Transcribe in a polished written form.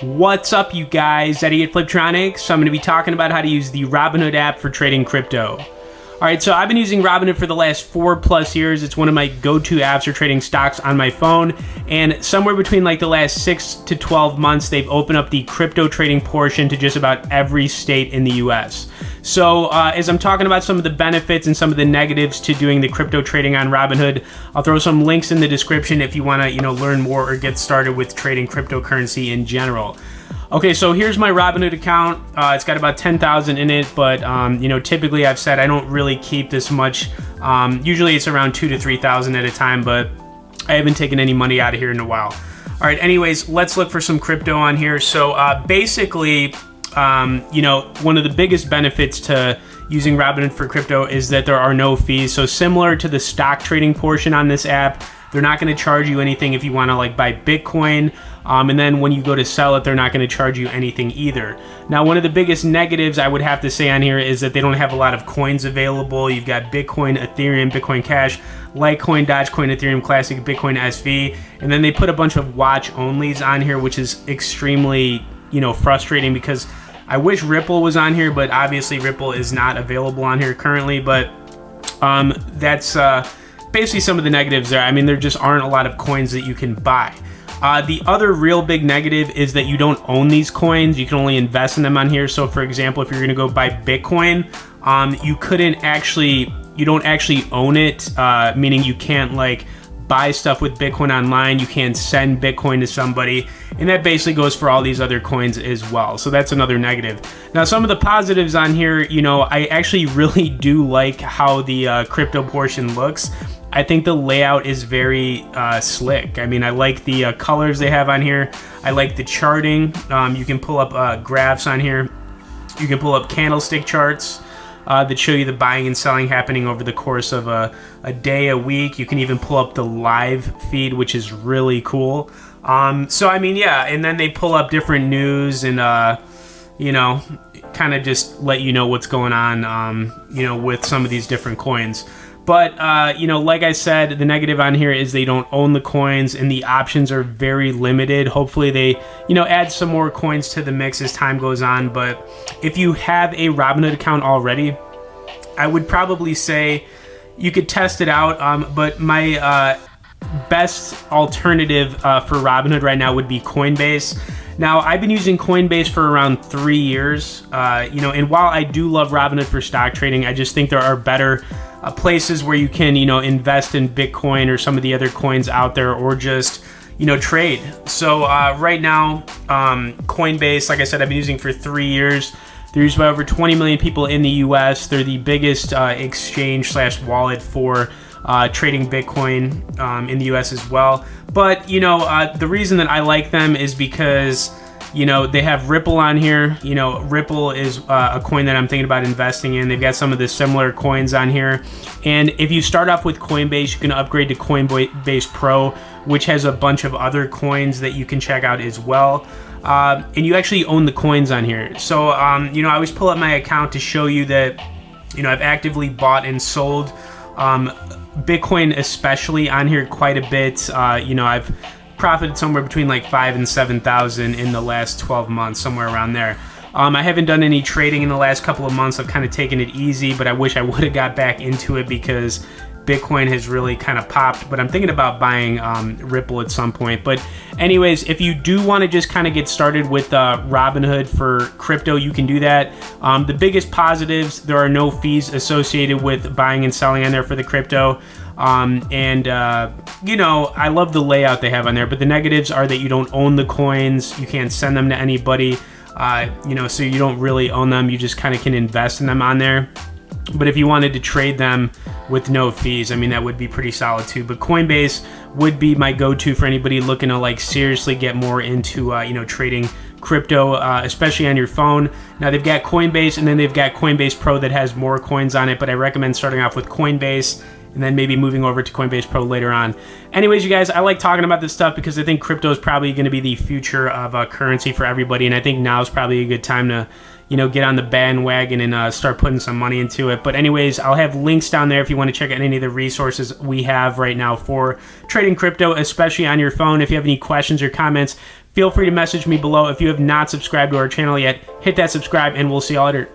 What's up, you guys? Eddie at Fliptroniks. So I'm going to be talking about how to use the Robinhood app for trading crypto. Alright, so I've been using Robinhood for the last 4+ years. It's one of my go-to apps for trading stocks on my phone. And somewhere between like the last 6 to 12 months, they've opened up the crypto trading portion to just about every state in the US. So as I'm talking about some of the benefits and some of the negatives to doing the crypto trading on Robinhood, I'll throw some links in the description if you want to, learn more or get started with trading cryptocurrency in general. Okay, so here's my Robinhood account. It's got about 10,000 in it, but typically I've said I don't really keep this much. Usually it's around 2,000 to 3,000 at a time, but I haven't taken any money out of here in a while. All right, anyways, let's look for some crypto on here. So basically, one of the biggest benefits to using Robinhood for crypto is that there are no fees. So similar to the stock trading portion on this app, they're not going to charge you anything if you want to buy Bitcoin. And then when you go to sell it, they're not going to charge you anything either. Now, one of the biggest negatives I would have to say on here is that they don't have a lot of coins available. You've got Bitcoin, Ethereum, Bitcoin Cash, Litecoin, Dogecoin, Ethereum Classic, Bitcoin SV. And then they put a bunch of watch onlys on here, which is extremely, frustrating because I wish Ripple was on here, but obviously Ripple is not available on here currently. But that's basically some of the negatives there. I mean, there just aren't a lot of coins that you can buy. The other real big negative is that you don't own these coins. You can only invest in them on here. So for example, if you're going to go buy Bitcoin, you don't actually own it, meaning you can't buy stuff with Bitcoin online. You can't send Bitcoin to somebody. And that basically goes for all these other coins as well. So that's another negative. Now, some of the positives on here, I actually really do like how the crypto portion looks. I think the layout is very slick. I mean, I like the colors they have on here. I like the charting. You can pull up graphs on here. You can pull up candlestick charts that show you the buying and selling happening over the course of a day, a week. You can even pull up the live feed, which is really cool. So, I mean, yeah, and then they pull up different news and, kind of just let you know what's going on, with some of these different coins. But, like I said, the negative on here is they don't own the coins and the options are very limited. Hopefully they, add some more coins to the mix as time goes on. But if you have a Robinhood account already, I would probably say you could test it out. But my best alternative for Robinhood right now would be Coinbase. Now, I've been using Coinbase for around 3 years, and while I do love Robinhood for stock trading, I just think there are better places where you can, invest in Bitcoin or some of the other coins out there, or just, trade. So right now, Coinbase, like I said, I've been using for 3 years. They're used by over 20 million people in the US. They're the biggest exchange/wallet for trading Bitcoin in the US as well. But, the reason that I like them is because, they have Ripple on here. Ripple is a coin that I'm thinking about investing in. They've got some of the similar coins on here. And if you start off with Coinbase, you can upgrade to Coinbase Pro, which has a bunch of other coins that you can check out as well. And you actually own the coins on here. So, I always pull up my account to show you that, I've actively bought and sold Bitcoin especially on here quite a bit. I've profited somewhere between like 5,000 and 7,000 in the last 12 months, somewhere around there. I haven't done any trading in the last couple of months. I've kind of taken it easy, but I wish I would have got back into it because Bitcoin has really kind of popped. But I'm thinking about buying Ripple at some point. But anyways, if you do want to just kind of get started with Robinhood for crypto, you can do that. The biggest positives, there are no fees associated with buying and selling on there for the crypto. I love the layout they have on there, but the negatives are that you don't own the coins. You can't send them to anybody, so you don't really own them. You just kind of can invest in them on there. But if you wanted to trade them with no fees, I mean, that would be pretty solid too. But Coinbase would be my go-to for anybody looking to seriously get more into, trading crypto, especially on your phone. Now they've got Coinbase and then they've got Coinbase Pro that has more coins on it, but I recommend starting off with Coinbase and then maybe moving over to Coinbase Pro later on. Anyways, you guys, I like talking about this stuff because I think crypto is probably going to be the future of currency for everybody, and I think now is probably a good time to get on the bandwagon and start putting some money into it. But anyways, I'll have links down there if you want to check out any of the resources we have right now for trading crypto, especially on your phone. If you have any questions or comments, Feel free to message me below. If you have not subscribed to our channel yet, hit that subscribe, and we'll see you all later.